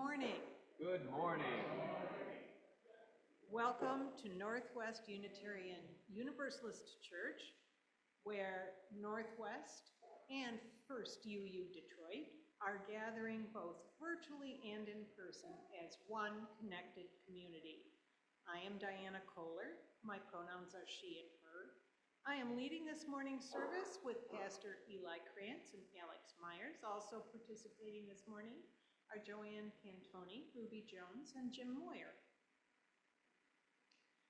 morning. Good morning. Welcome to Northwest Unitarian Universalist Church, where Northwest and First UU Detroit are gathering both virtually and in person as one connected community. I am Diana Kohler. My pronouns are she and her. I am leading this morning's service with Pastor Eli Krantz and Alex Myers. Also participating this morning are Joanne Pantoni, Ruby Jones, and Jim Moyer.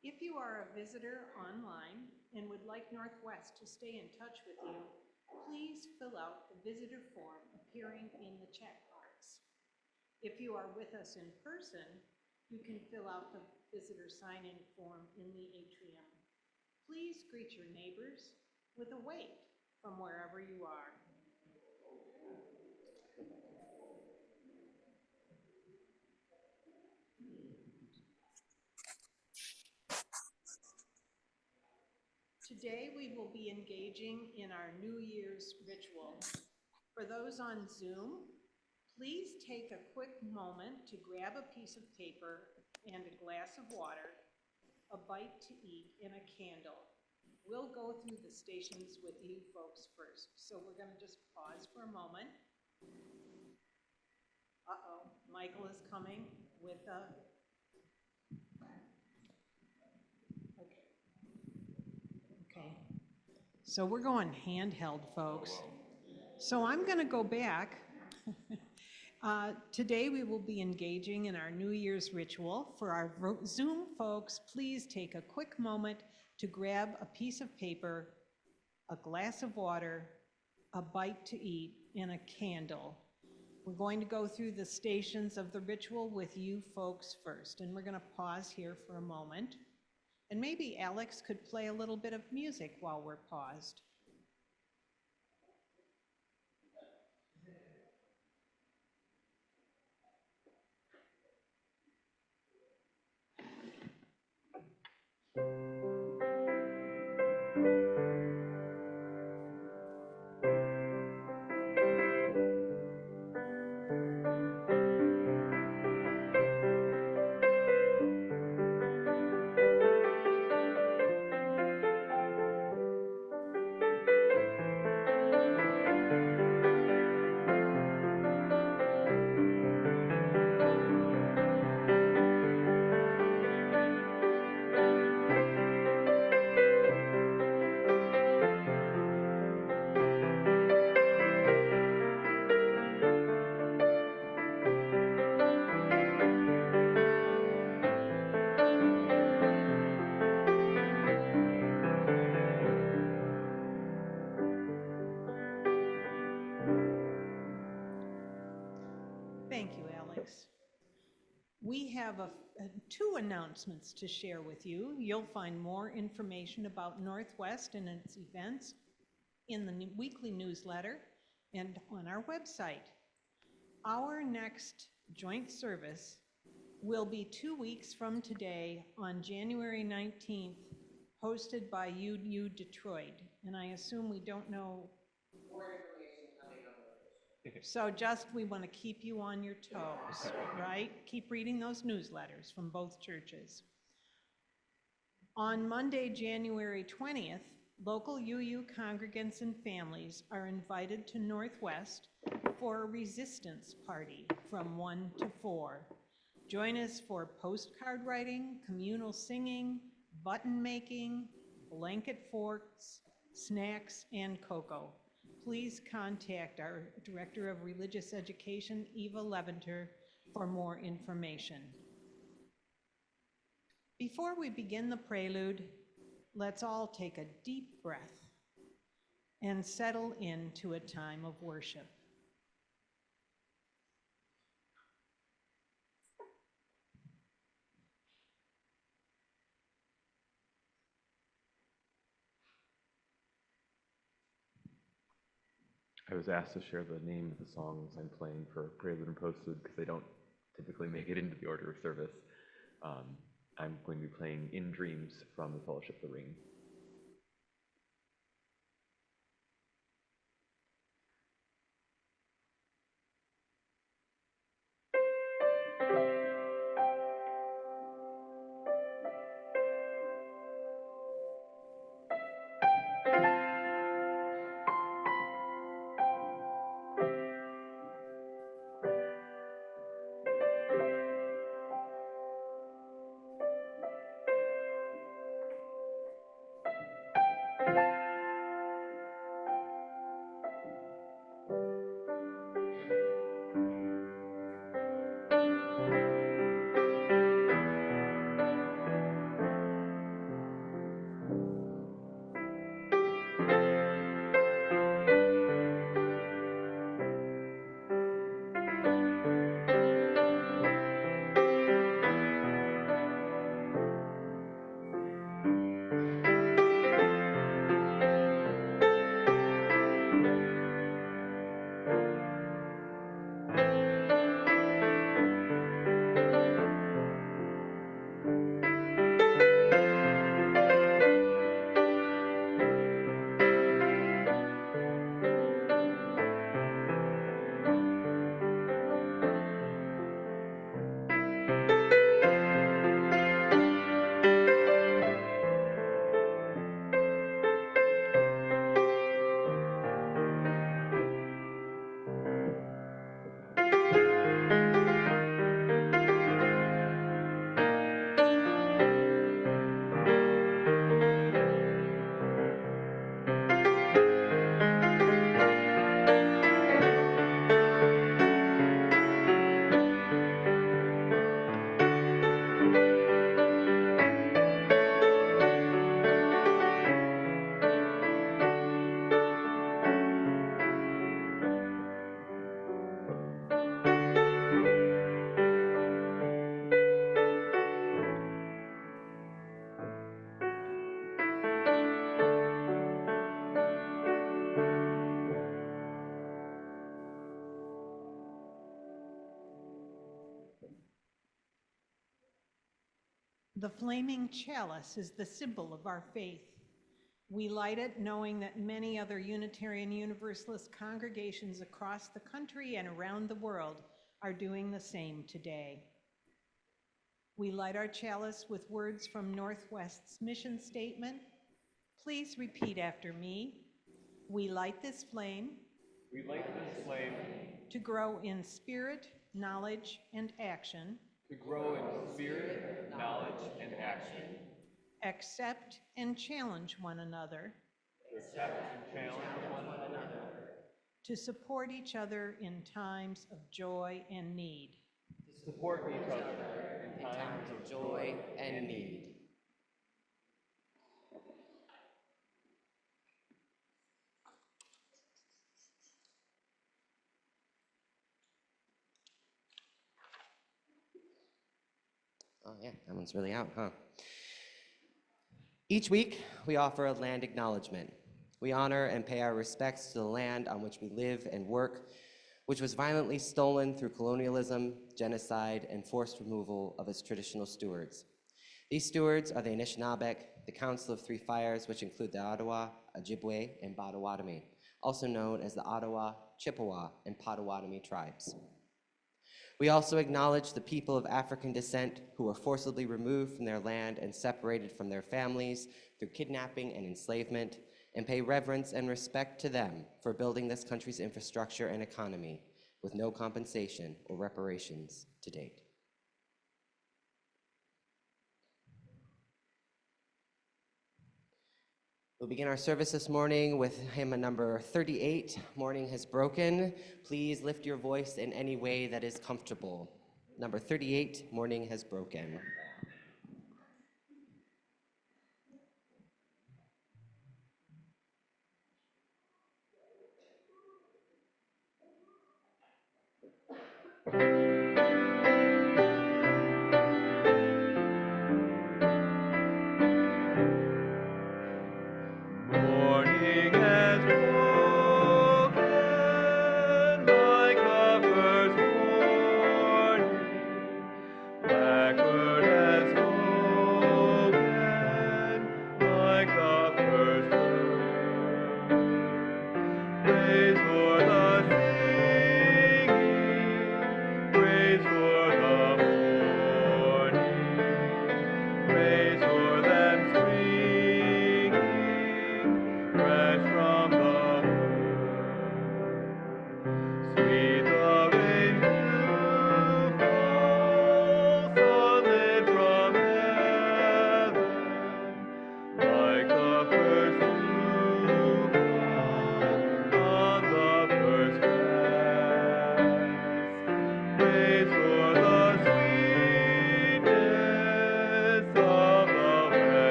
If you are a visitor online and would like Northwest to stay in touch with you, please fill out the visitor form appearing in the chat box. If you are with us in person, you can fill out the visitor sign-in form in the atrium. Please greet your neighbors with a wave from wherever you are. Today we will be engaging in our New Year's ritual. For those on Zoom, please take a quick moment to grab a piece of paper and a glass of water, a bite to eat, and a candle. We'll go through the stations with you folks first. So we're going to just pause for a moment. Uh-oh, Michael is coming with a... Okay. So we're going handheld, folks. So I'm going to go back. Today we will be engaging in our New Year's ritual. For our Zoom folks, please take a quick moment to grab a piece of paper, a glass of water, a bite to eat, and a candle. We're going to go through the stations of the ritual with you folks first, and we're going to pause here for a moment. And maybe Alex could play a little bit of music while we're paused. Thank you, Alex. We have two announcements to share with you. You'll find more information about Northwest and its events in the weekly newsletter and on our website. Our next joint service will be 2 weeks from today on January 19th, hosted by UU Detroit. And I assume we don't know. So just, we want to keep you on your toes, right? Keep reading those newsletters from both churches. On Monday, January 20th, local UU congregants and families are invited to Northwest for a resistance party from 1 to 4. Join us for postcard writing, communal singing, button making, blanket forts, snacks, and cocoa. Please contact our Director of Religious Education, Eva Leventer, for more information. Before we begin the prelude, let's all take a deep breath and settle into a time of worship. I was asked to share the name of the songs I'm playing for Prelude and Postlude because they don't typically make it into the order of service. I'm going to be playing In Dreams from the Fellowship of the Ring. The flaming chalice is the symbol of our faith. We light it knowing that many other Unitarian Universalist congregations across the country and around the world are doing the same today. We light our chalice with words from Northwest's mission statement. Please repeat after me. We light this flame. We light this flame To grow in spirit, knowledge, and action. to grow in spirit, knowledge, and action. Accept and challenge one another. To accept and challenge one another. To support each other in times of joy and need. To support each other in times of joy and need. Oh yeah, that one's really out, huh? Each week, we offer a land acknowledgement. We honor and pay our respects to the land on which we live and work, which was violently stolen through colonialism, genocide, and forced removal of its traditional stewards. These stewards are the Anishinaabeg, the Council of Three Fires, which include the Ottawa, Ojibwe, and Potawatomi, also known as the Ottawa, Chippewa, and Potawatomi tribes. We also acknowledge the people of African descent who were forcibly removed from their land and separated from their families through kidnapping and enslavement, and pay reverence and respect to them for building this country's infrastructure and economy with no compensation or reparations to date. We'll begin our service this morning with hymn number 38, Morning Has Broken. Please lift your voice in any way that is comfortable. Number 38, Morning Has Broken.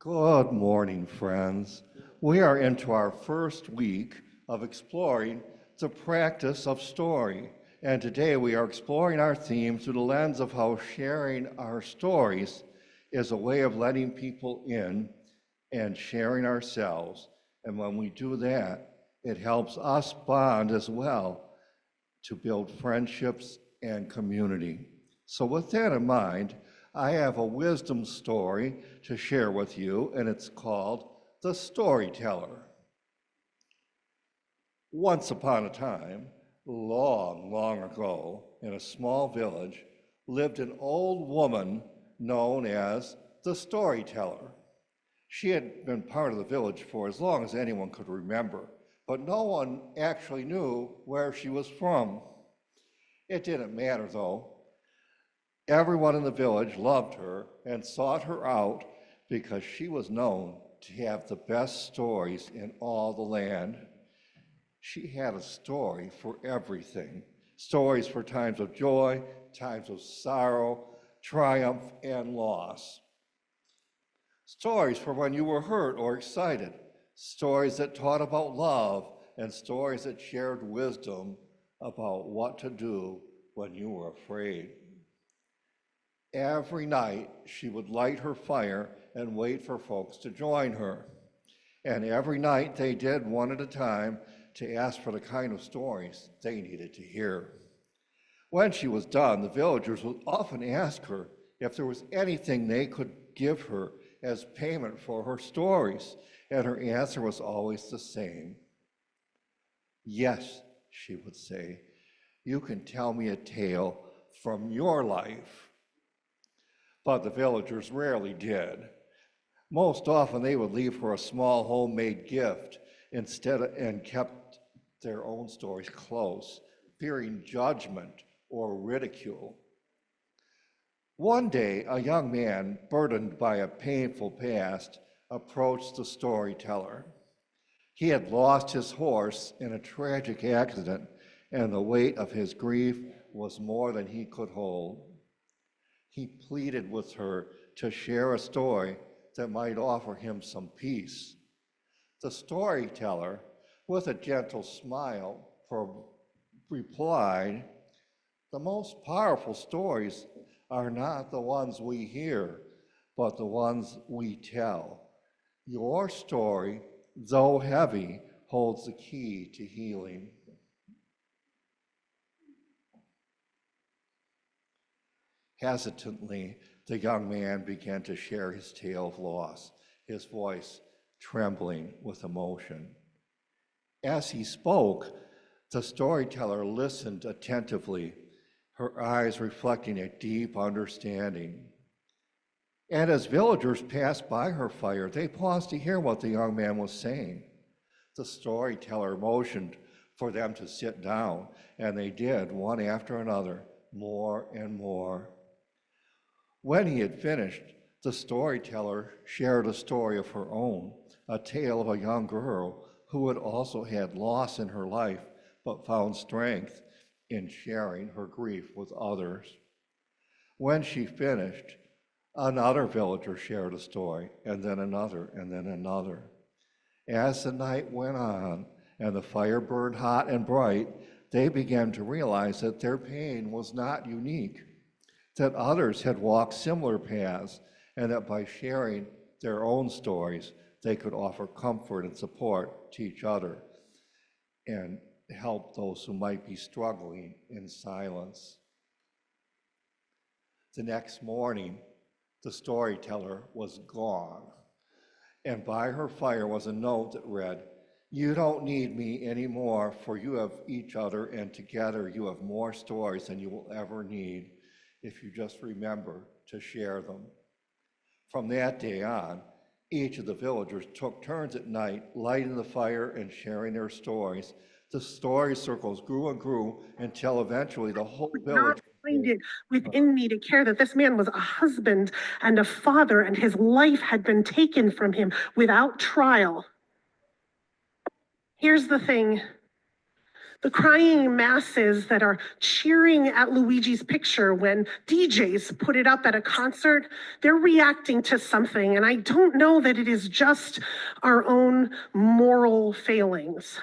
Good morning, friends. We are into our first week of exploring the practice of story. And today we are exploring our theme through the lens of how sharing our stories is a way of letting people in and sharing ourselves. And when we do that, it helps us bond as well to build friendships and community. So with that in mind, I have a wisdom story to share with you, and it's called The Storyteller. Once upon a time, long, long ago, in a small village, lived an old woman known as the storyteller. She had been part of the village for as long as anyone could remember, but no one actually knew where she was from. It didn't matter though. Everyone in the village loved her and sought her out because she was known to have the best stories in all the land. She had a story for everything. Stories for times of joy, times of sorrow, triumph, and loss. Stories for when you were hurt or excited. Stories that taught about love, and stories that shared wisdom about what to do when you were afraid. Every night, she would light her fire and wait for folks to join her. And every night they did one at a time to ask for the kind of stories they needed to hear. When she was done, the villagers would often ask her if there was anything they could give her as payment for her stories, and her answer was always the same. Yes, she would say, you can tell me a tale from your life. But the villagers rarely did. Most often they would leave her a small homemade gift and kept their own stories close, fearing judgment or ridicule. One day, a young man, burdened by a painful past, approached the storyteller. He had lost his horse in a tragic accident, and the weight of his grief was more than he could hold. He pleaded with her to share a story that might offer him some peace. The storyteller, with a gentle smile, replied, "The most powerful stories are not the ones we hear, but the ones we tell. Your story, though heavy, holds the key to healing." Hesitantly, the young man began to share his tale of loss, his voice trembling with emotion. As he spoke, the storyteller listened attentively, her eyes reflecting a deep understanding. And as villagers passed by her fire, they paused to hear what the young man was saying. The storyteller motioned for them to sit down, and they did, one after another, more and more. When he had finished, the storyteller shared a story of her own, a tale of a young girl who had also had loss in her life, but found strength in sharing her grief with others. When she finished, another villager shared a story, and then another, and then another. As the night went on and the fire burned hot and bright, they began to realize that their pain was not unique, that others had walked similar paths, and that by sharing their own stories, they could offer comfort and support to each other and help those who might be struggling in silence. The next morning, the storyteller was gone, and by her fire was a note that read, "You don't need me anymore, for you have each other, and together you have more stories than you will ever need if you just remember to share them." From that day on, each of the villagers took turns at night lighting the fire and sharing their stories. The story circles grew and grew until eventually the whole village. Find it within me to care that this man was a husband and a father, and his life had been taken from him without trial. Here's the thing. The crying masses that are cheering at Luigi's picture when DJs put it up at a concert, they're reacting to something, and I don't know that it is just our own moral failings.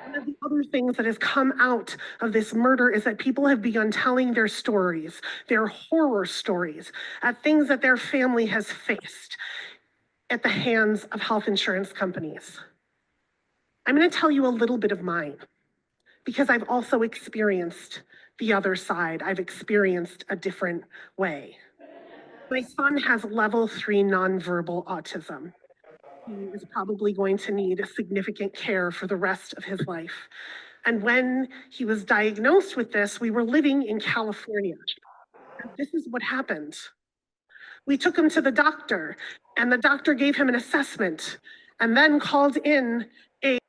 One of the other things that has come out of this murder is that people have begun telling their stories, their horror stories, at things that their family has faced at the hands of health insurance companies. I'm going to tell you a little bit of mine, because I've also experienced the other side. I've experienced a different way. My son has level 3 nonverbal autism. he is probably going to need significant care for the rest of his life. And when he was diagnosed with this, we were living in California. And this is what happened. We took him to the doctor, and the doctor gave him an assessment and then called in a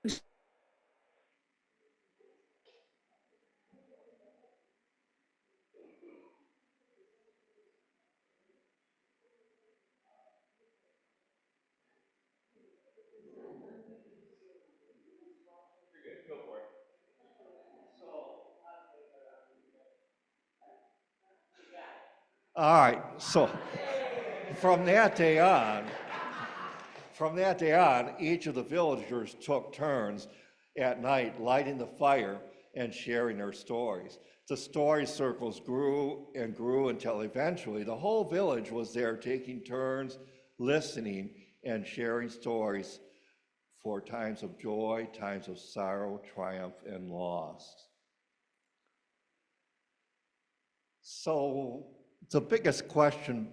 All right, so from that day on, each of the villagers took turns at night lighting the fire and sharing their stories. The story circles grew and grew until eventually the whole village was there taking turns, listening, and sharing stories for times of joy, times of sorrow, triumph, and loss. So the biggest question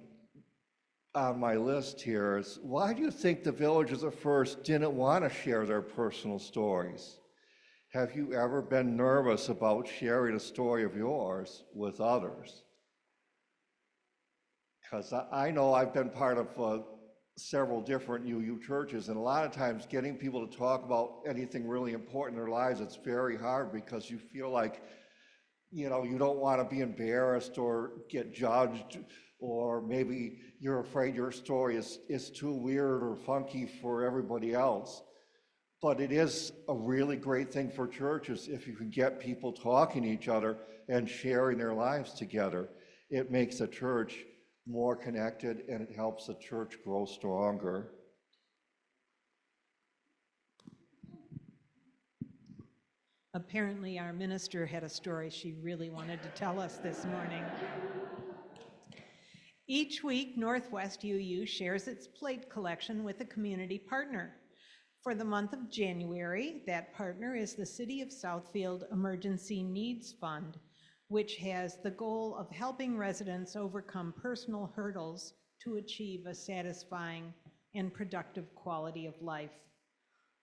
on my list here is, why do you think the villagers at first didn't want to share their personal stories? Have you ever been nervous about sharing a story of yours with others? Because I know I've been part of several different UU churches, and a lot of times getting people to talk about anything really important in their lives, it's very hard because you feel like, you know, you don't want to be embarrassed or get judged, or maybe you're afraid your story is too weird or funky for everybody else. But it is a really great thing for churches if you can get people talking to each other and sharing their lives together. It makes the church more connected and it helps the church grow stronger. Apparently, our minister had a story she really wanted to tell us this morning. Each week, Northwest UU shares its plate collection with a community partner. For the month of January, that partner is the City of Southfield Emergency Needs Fund, which has the goal of helping residents overcome personal hurdles to achieve a satisfying and productive quality of life.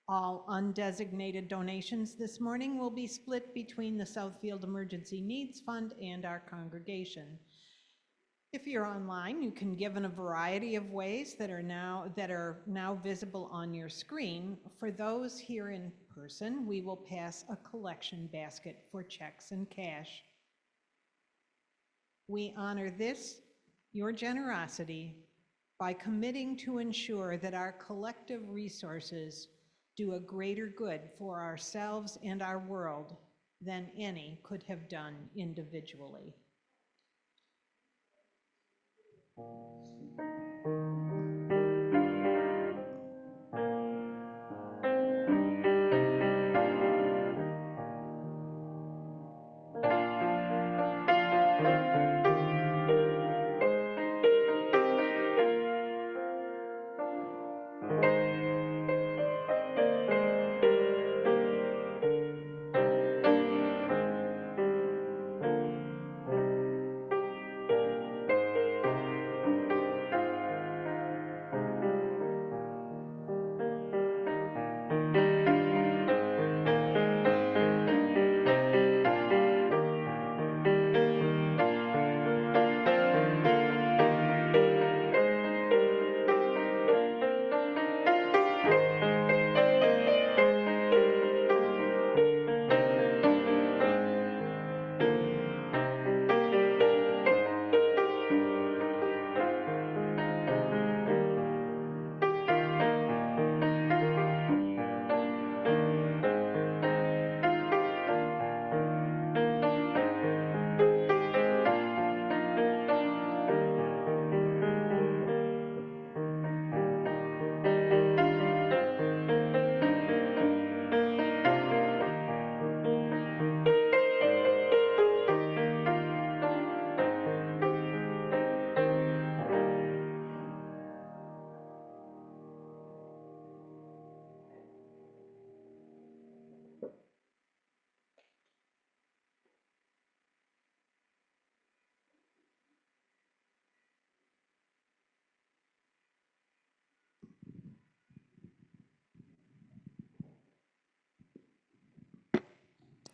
All undesignated donations this morning will be split between the Southfield Emergency Needs Fund and our congregation. If you're online, you can give in a variety of ways that are now visible on your screen. For those here in person, we will pass a collection basket for checks and cash. We honor this, your generosity, by committing to ensure that our collective resources do a greater good for ourselves and our world than any could have done individually.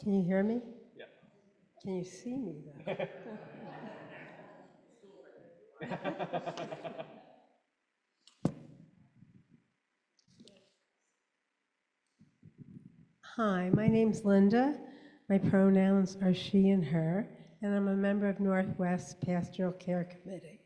Can you hear me? Yeah. Can you see me though? Hi, my name's Linda. My pronouns are she and her, and I'm a member of Northwest Pastoral Care Committee.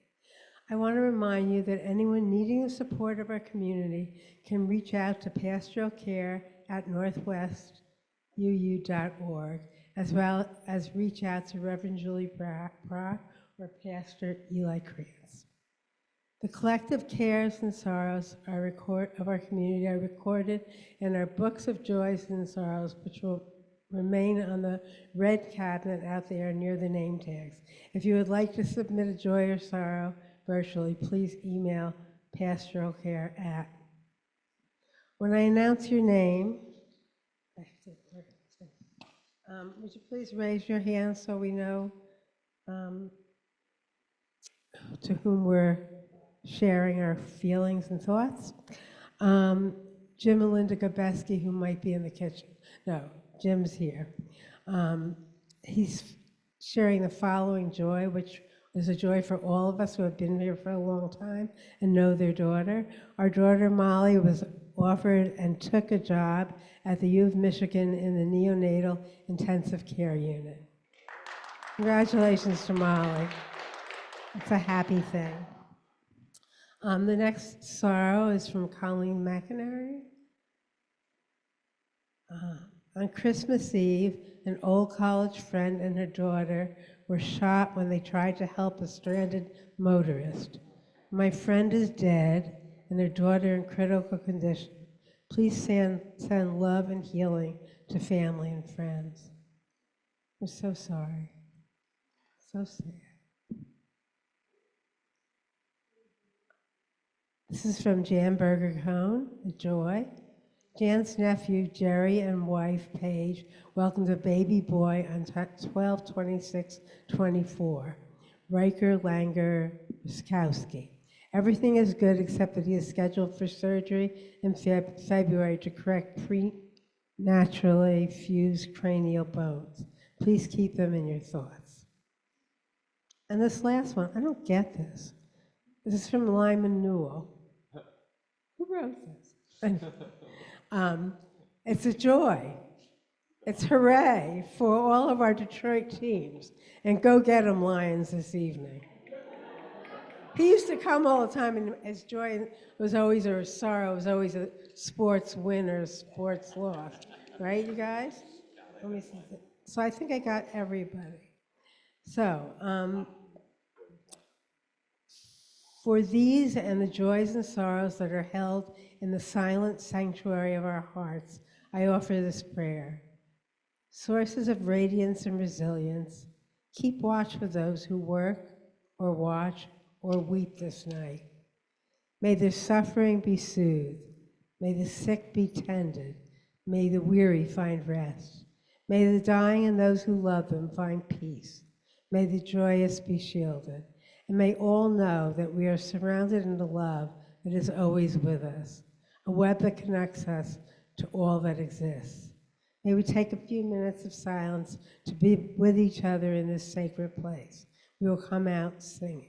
I want to remind you that anyone needing the support of our community can reach out to pastoralcare@northwestuu.org, as well as reach out to Reverend Julie Brock or Pastor Eli Krantz. The collective cares and sorrows of our community are recorded in our books of joys and sorrows, which will remain on the red cabinet out there near the name tags. If you would like to submit a joy or sorrow virtually, please email pastoralcare@. When I announce your name, would you please raise your hand so we know to whom we're sharing our feelings and thoughts? Jim and Linda Gobeski, who might be in the kitchen. No, Jim's here. He's sharing the following joy, which is a joy for all of us who have been here for a long time and know their daughter. Our daughter Molly was offered and took a job at the U of Michigan in the neonatal intensive care unit. Congratulations to Molly. It's a happy thing. The next sorrow is from Colleen McInerney. On Christmas Eve, an old college friend and her daughter were shot when they tried to help a stranded motorist. My friend is dead and their daughter in critical condition. Please send love and healing to family and friends. We're so sorry. So sad. This is from Jan Berger-Cohn, The Joy. Jan's nephew, Jerry, and wife, Paige, welcomed a baby boy on 12/26/24, Riker Langer Ruskowski. Everything is good except that he is scheduled for surgery in February to correct preternaturally fused cranial bones. Please keep them in your thoughts. And this last one, I don't get this. This is from Lyman Newell. Who wrote this? It's a joy. It's hooray for all of our Detroit teams. And go get 'em, Lions, this evening. He used to come all the time, and his joy was always, or his sorrow was always a sports win or a sports loss. Right, you guys? Let me see. So I think I got everybody. So, for these and the joys and sorrows that are held in the silent sanctuary of our hearts, I offer this prayer. Sources of radiance and resilience, keep watch with those who work or watch or weep this night. May their suffering be soothed. May the sick be tended. May the weary find rest. May the dying and those who love them find peace. May the joyous be shielded. And may all know that we are surrounded in the love that is always with us, a web that connects us to all that exists. May we take a few minutes of silence to be with each other in this sacred place. We will come out singing.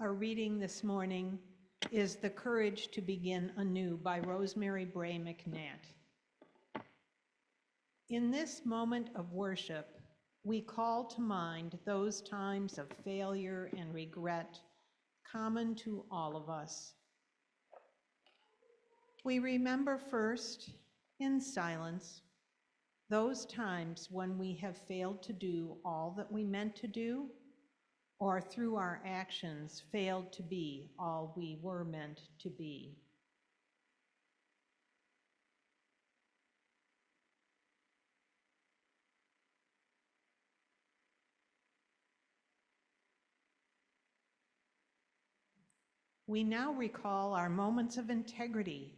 Our reading this morning is The Courage to Begin Anew by Rosemary Bray McNatt. In this moment of worship, we call to mind those times of failure and regret common to all of us. We remember first, in silence, those times when we have failed to do all that we meant to do, or through our actions failed to be all we were meant to be. We now recall our moments of integrity,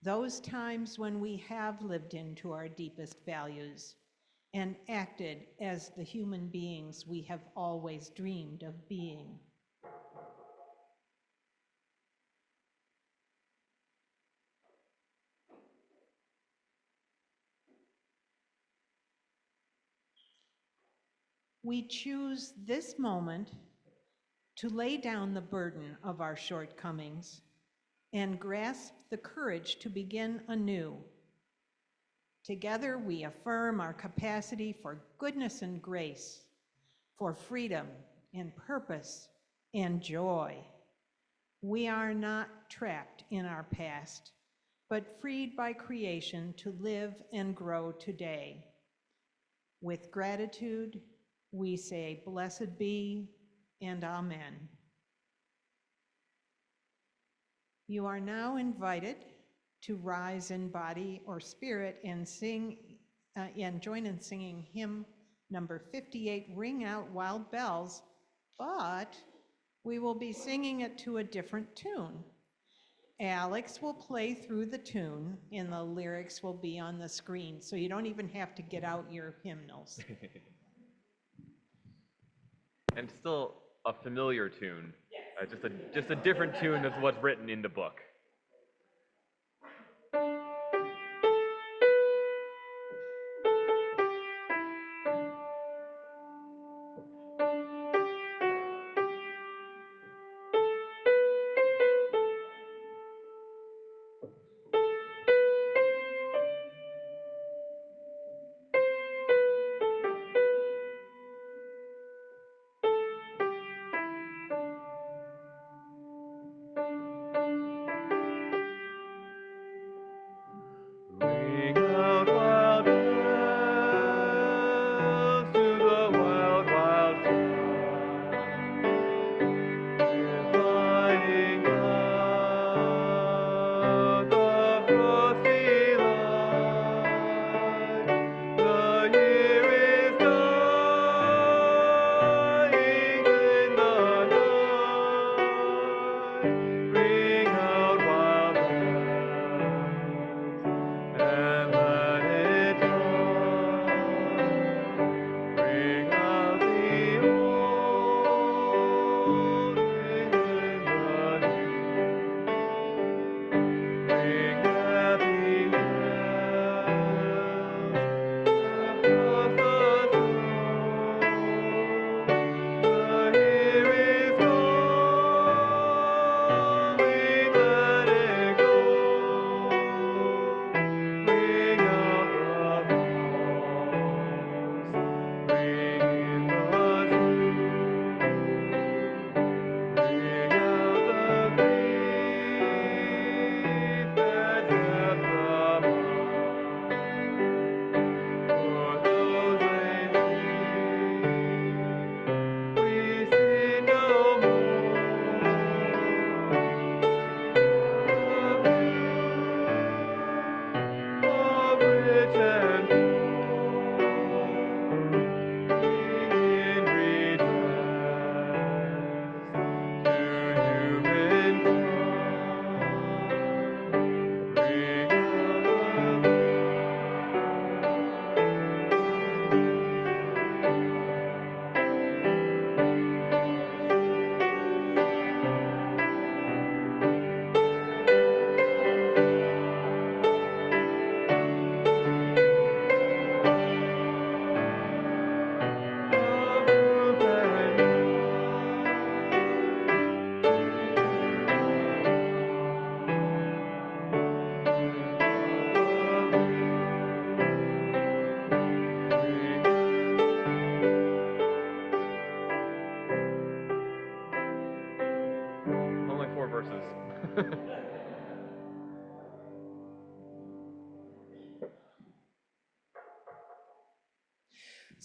those times when we have lived into our deepest values and acted as the human beings we have always dreamed of being. We choose this moment to lay down the burden of our shortcomings and grasp the courage to begin anew. Together, we affirm our capacity for goodness and grace, for freedom and purpose and joy. We are not trapped in our past, but freed by creation to live and grow today. With gratitude, we say, "Blessed be," and amen. You are now invited to rise in body or spirit and sing and join in singing hymn number 58, Ring Out Wild Bells, but we will be singing it to a different tune. Alex will play through the tune and the lyrics will be on the screen, so you don't even have to get out your hymnals. And still a familiar tune, just a different tune than what's written in the book.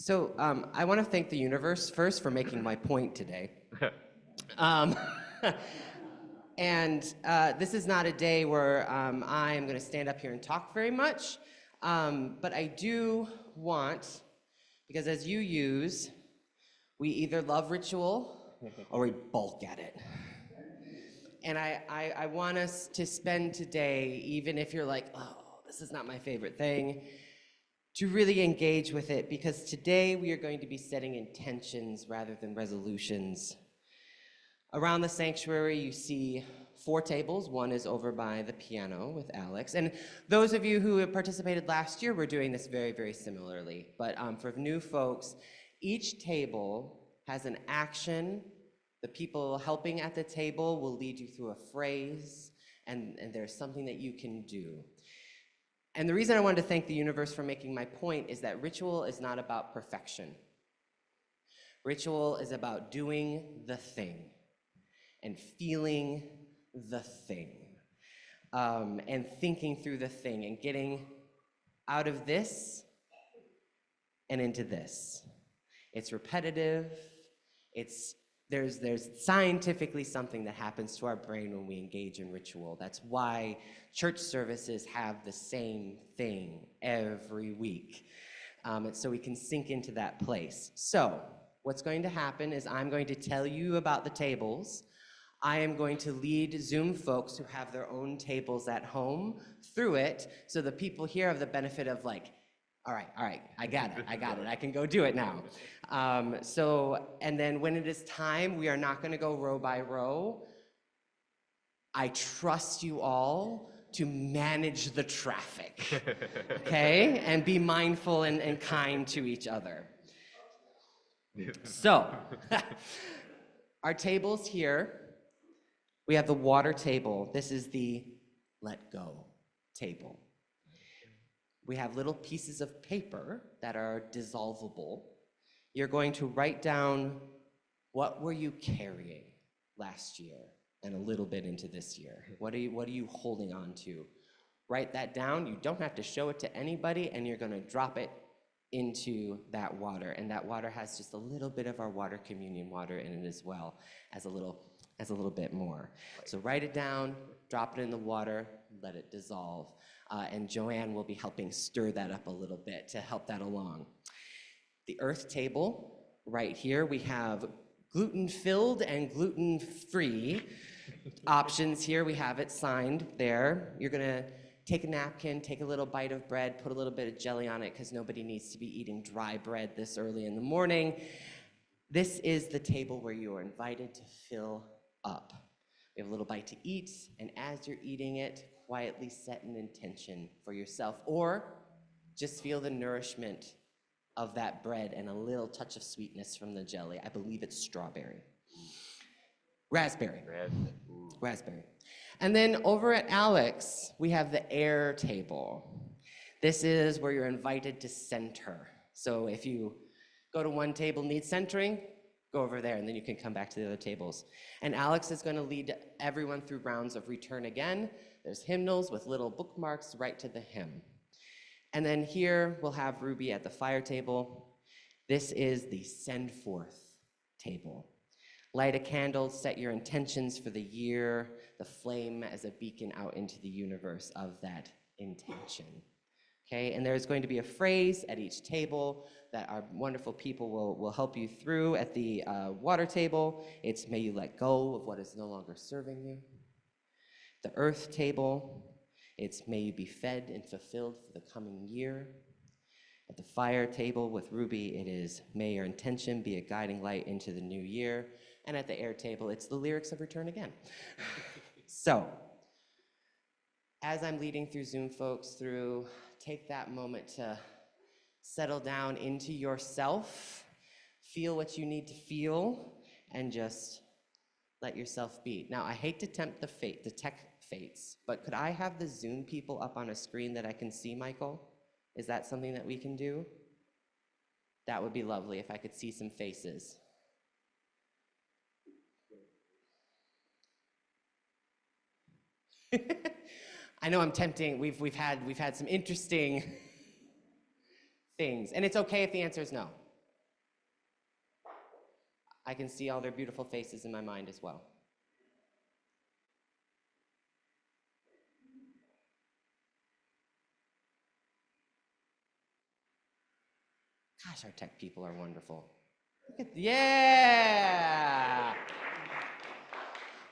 So I want to thank the universe first for making my point today. Um, and this is not a day where I am going to stand up here and talk very much, but I do want, because as you use, we either love ritual or we balk at it. And I want us to spend today, even if you're like, oh, this is not my favorite thing, to really engage with it, because today we are going to be setting intentions rather than resolutions. Around the sanctuary, you see 4 tables. One is over by the piano with Alex. And those of you who have participated last year, we're doing this very, very similarly. But for new folks, each table has an action. The people helping at the table will lead you through a phrase, and there's something that you can do. And the reason I wanted to thank the universe for making my point is that ritual is not about perfection. Ritual is about doing the thing and feeling the thing, and thinking through the thing and getting out of this and into this. It's repetitive. There's scientifically something that happens to our brain when we engage in ritual. That's why church services have the same thing every week. And so we can sink into that place. So what's going to happen is I'm going to tell you about the tables. I am going to lead Zoom folks who have their own tables at home through it, so the people here have the benefit of like, all right, I got it, I can go do it now. And then when it is time, we are not gonna go row by row. I trust you all to manage the traffic, okay? And be mindful and kind to each other. So, our tables here, we have the water table. This is the let go table. We have little pieces of paper that are dissolvable. You're going to write down what were you carrying last year and a little bit into this year. What are you holding on to? Write that down. You don't have to show it to anybody, and you're going to drop it into that water. And that water has just a little bit of our water communion water in it as well, as a little bit more. So write it down, drop it in the water, let it dissolve. And Joanne will be helping stir that up a little bit to help that along. The earth table, right here, we have gluten-filled and gluten-free options here. We have it signed there. You're gonna take a napkin, take a little bite of bread, put a little bit of jelly on it, because nobody needs to be eating dry bread this early in the morning. This is the table where you are invited to fill up. We have a little bite to eat, and as you're eating it, quietly set an intention for yourself, or just feel the nourishment of that bread and a little touch of sweetness from the jelly. I believe it's strawberry. Raspberry. Raspberry. And then over at Alex, we have the air table. This is where you're invited to center. So if you go to one table, need centering, go over there, and then you can come back to the other tables. And Alex is going to lead everyone through rounds of return again. There's hymnals with little bookmarks right to the hymn. And then here we'll have Ruby at the fire table. This is the send forth table. Light a candle, set your intentions for the year, the flame as a beacon out into the universe of that intention. Okay, and there's going to be a phrase at each table that our wonderful people will help you through. At the water table, it's may you let go of what is no longer serving you. The earth table, it's may you be fed and fulfilled for the coming year. At the fire table with Ruby, it is may your intention be a guiding light into the new year. And at the air table, it's the lyrics of Return Again. So, as I'm leading through Zoom folks through, take that moment to settle down into yourself, feel what you need to feel, and just let yourself be. Now, I hate to tempt the tech fates, but could I have the Zoom people up on a screen that I can see, Michael? Is that something that we can do? That would be lovely if I could see some faces. I know I'm tempting. We've had some interesting things, and it's okay if the answer is no. I can see all their beautiful faces in my mind as well. Gosh, our tech people are wonderful. Yeah!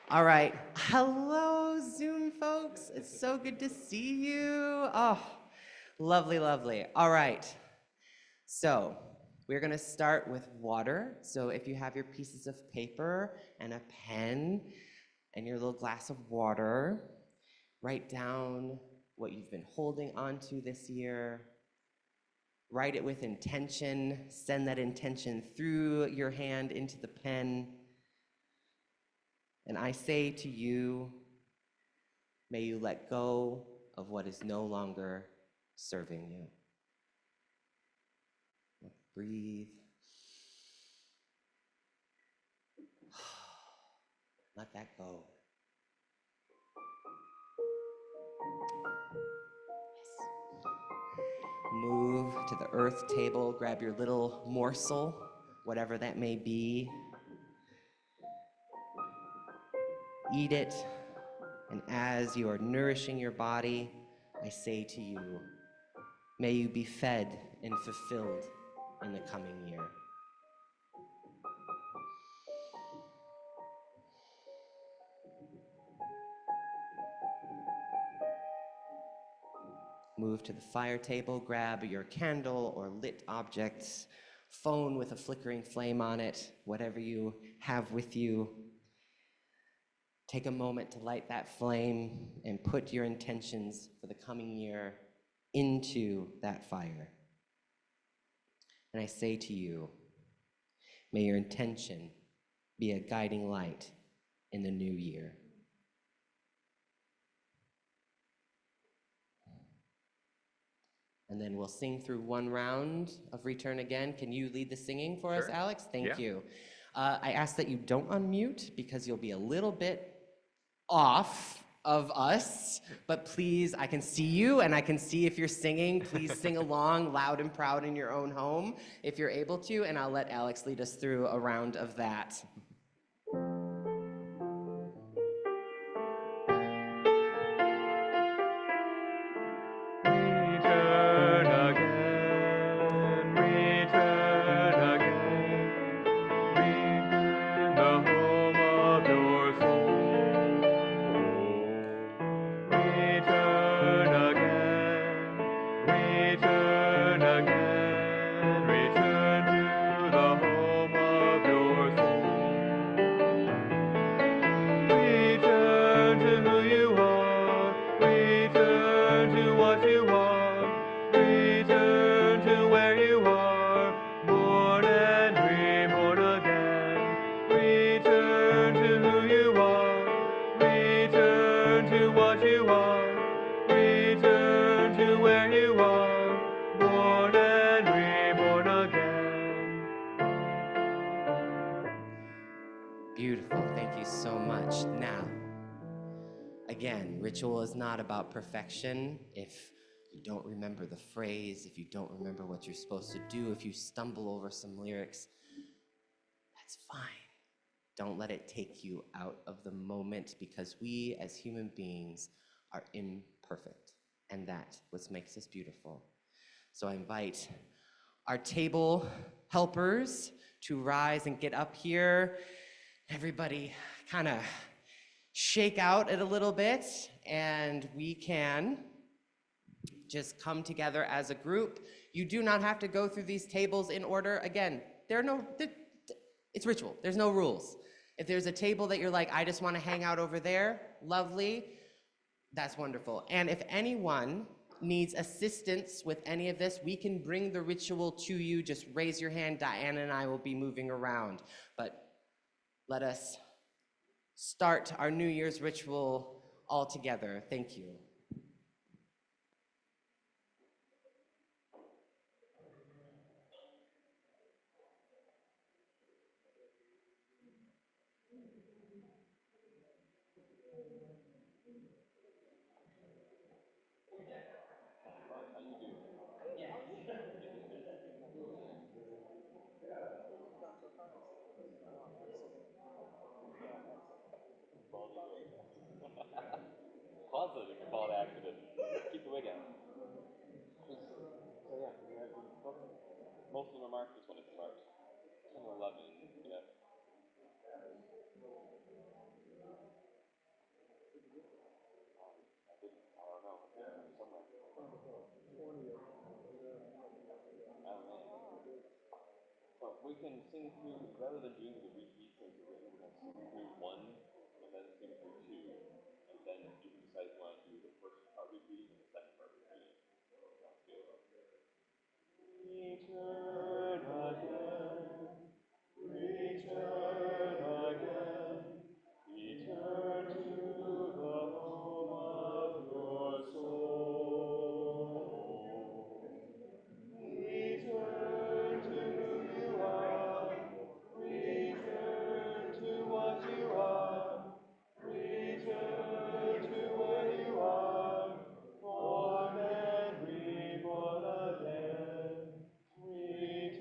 All right. Hello, Zoom folks. It's so good to see you. Oh, lovely, lovely. All right. So we're going to start with water. So if you have your pieces of paper and a pen and your little glass of water, write down what you've been holding on to this year. Write it with intention. Send that intention through your hand into the pen. And I say to you, may you let go of what is no longer serving you. Breathe. Let that go. Move to the earth table, grab your little morsel, whatever that may be. Eat it, and as you are nourishing your body, I say to you, may you be fed and fulfilled in the coming year. Move to the fire table, grab your candle or lit objects, phone with a flickering flame on it, whatever you have with you. Take a moment to light that flame and put your intentions for the coming year into that fire. And I say to you, may your intention be a guiding light in the new year. And then we'll sing through one round of Return Again. Can you lead the singing for us, Sure. Alex? Thank Yeah. you. I ask that you don't unmute because you'll be a little bit off of us, but please, I can see you and I can see if you're singing. Please sing along loud and proud in your own home if you're able to, and I'll let Alex lead us through a round of that. Return again, return again, return the home of your soul. Return again, return again, return to the home of your soul. Return to who you are, return to what you are, return to where you are, born and reborn again. Return to who you are, return to what you are, return to where you are, born and reborn again. Beautiful, thank you so much. Now, again, ritual is not about perfection. If you don't remember the phrase, if you don't remember what you're supposed to do, if you stumble over some lyrics, that's fine. Don't let it take you out of the moment because we as human beings are imperfect, and that's what makes us beautiful. So I invite our table helpers to rise and get up here. Everybody kind of shake out it a little bit, and we can just come together as a group. You do not have to go through these tables in order. Again, it's ritual. There's no rules. If there's a table that you're like, I just want to hang out over there, lovely, that's wonderful. And if anyone needs assistance with any of this, we can bring the ritual to you. Just raise your hand. Diana and I will be moving around. But let us start our New Year's ritual all together. Thank you. Both of them are marked. This one isn't marked. 10 or 11. Yeah. I don't know. Somewhere. I don't know. But we can sing through, rather than doing the repeats as the rhythm, we're going to sing through one, and then sing through two. And then you can decide if you want to do the first part repeating and the second part repeating. Sounds good. Return again, return again, return to the home of your soul. Return to who you are, return to what you are, return to where you are, born and reborn again. Return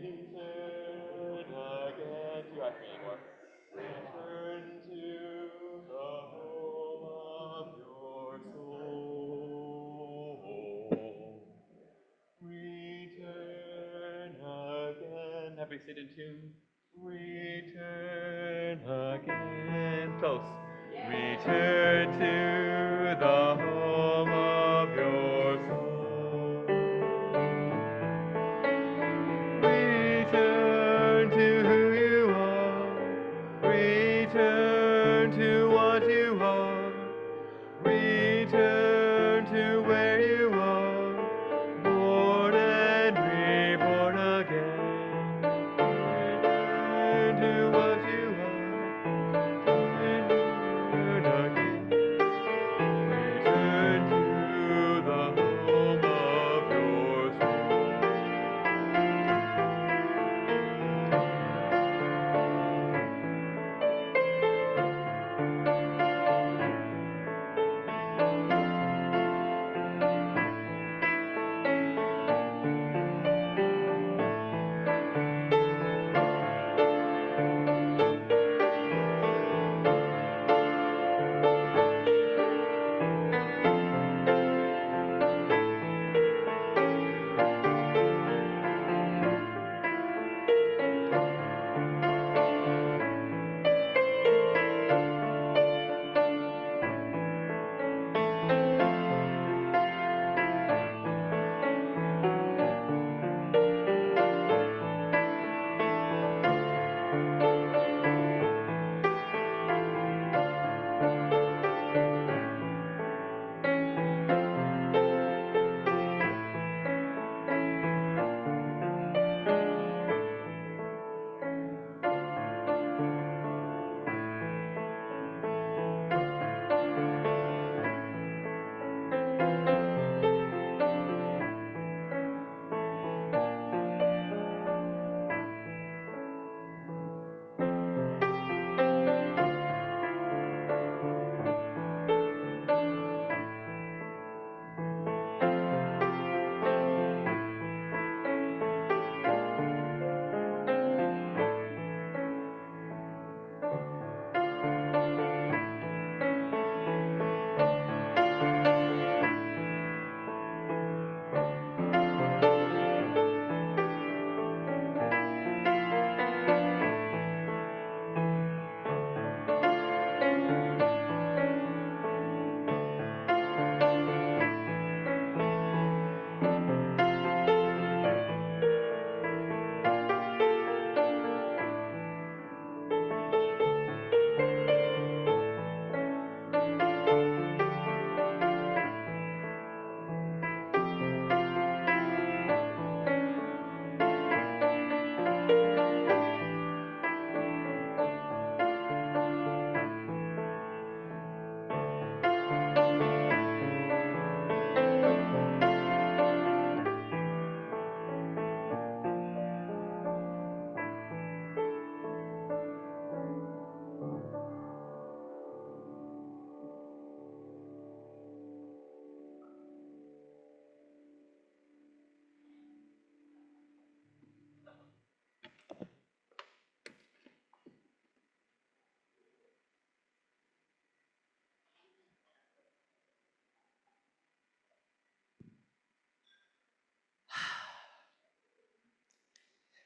again. You ask me anymore. Return to the home of your soul. Return again. Happy sit in tune. Return again. Close. Return to the home of your soul. Return to who you are. Return to what you are. Return to where you are. Born and reborn again. Return to what you are. Return again. Return to the home of your soul.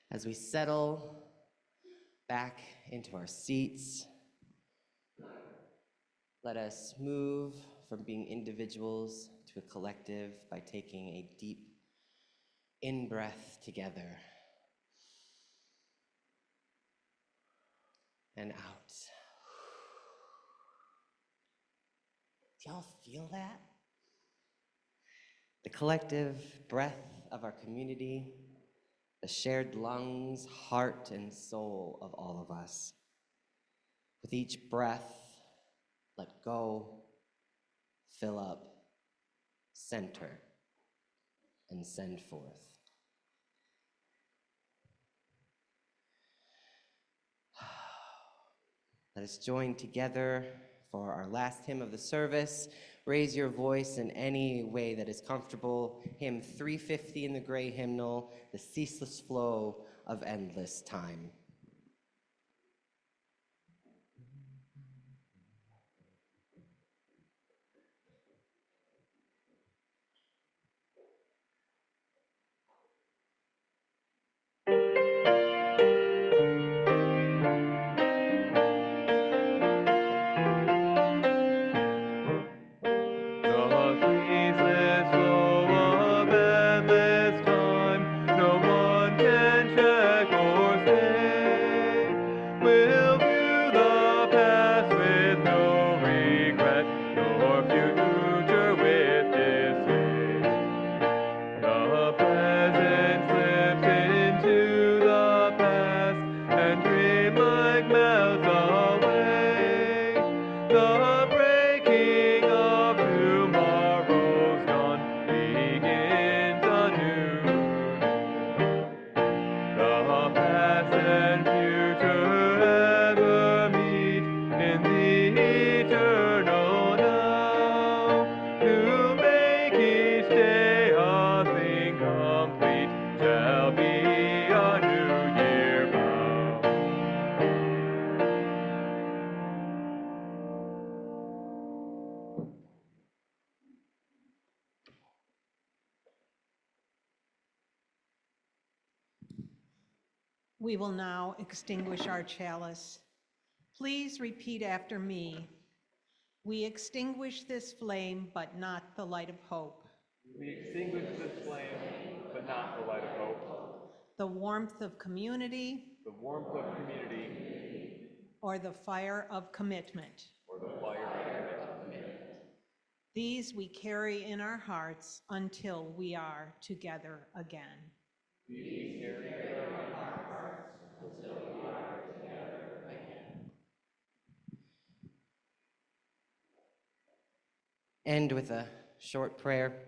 As we settle back into our seats, let us move from being individuals to a collective by taking a deep in-breath together and out. Do y'all feel that? The collective breath of our community, the shared lungs, heart, and soul of all of us. With each breath, let go, fill up, center, and send forth. Let us join together for our last hymn of the service. Raise your voice in any way that is comfortable. Hymn 350 in the gray hymnal, The Ceaseless Flow of endless time. The ceaseless flow of endless time, no one can check or stay. We'll view the past with no regret, nor future with dismay. The present slips into the past, and dream like melts away. The breaking of tomorrow's dawn begins anew. The past and future ever meet in the eternal now. To make each day a thing complete shall be a new year bound. We will now extinguish our chalice. Please repeat after me. We extinguish this flame, but not the light of hope. We extinguish this flame, but not the light of hope. The warmth of community, The warmth of community, or the fire of commitment. or the fire of commitment. These we carry in our hearts until we are together again. End with a short prayer.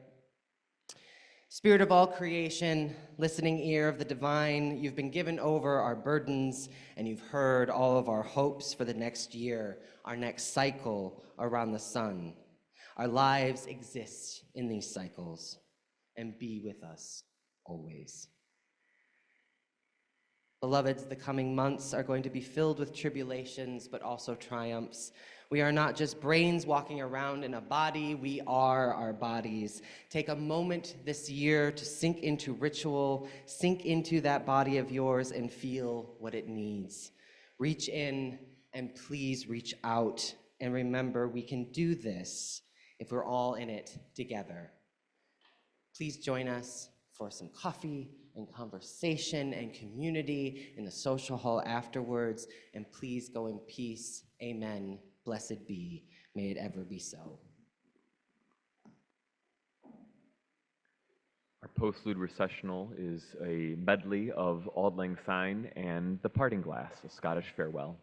Spirit of all creation, listening ear of the divine, you've been given over our burdens, and you've heard all of our hopes for the next year, our next cycle around the sun. Our lives exist in these cycles, and be with us always. Beloveds, the coming months are going to be filled with tribulations, but also triumphs. We are not just brains walking around in a body, we are our bodies. Take a moment this year to sink into ritual, sink into that body of yours and feel what it needs. Reach in and please reach out. And remember, we can do this if we're all in it together. Please join us for some coffee and conversation and community in the social hall afterwards. And please go in peace. Amen. Blessed be. May it ever be so. Our postlude recessional is a medley of Auld Lang Syne and The Parting Glass, a Scottish farewell.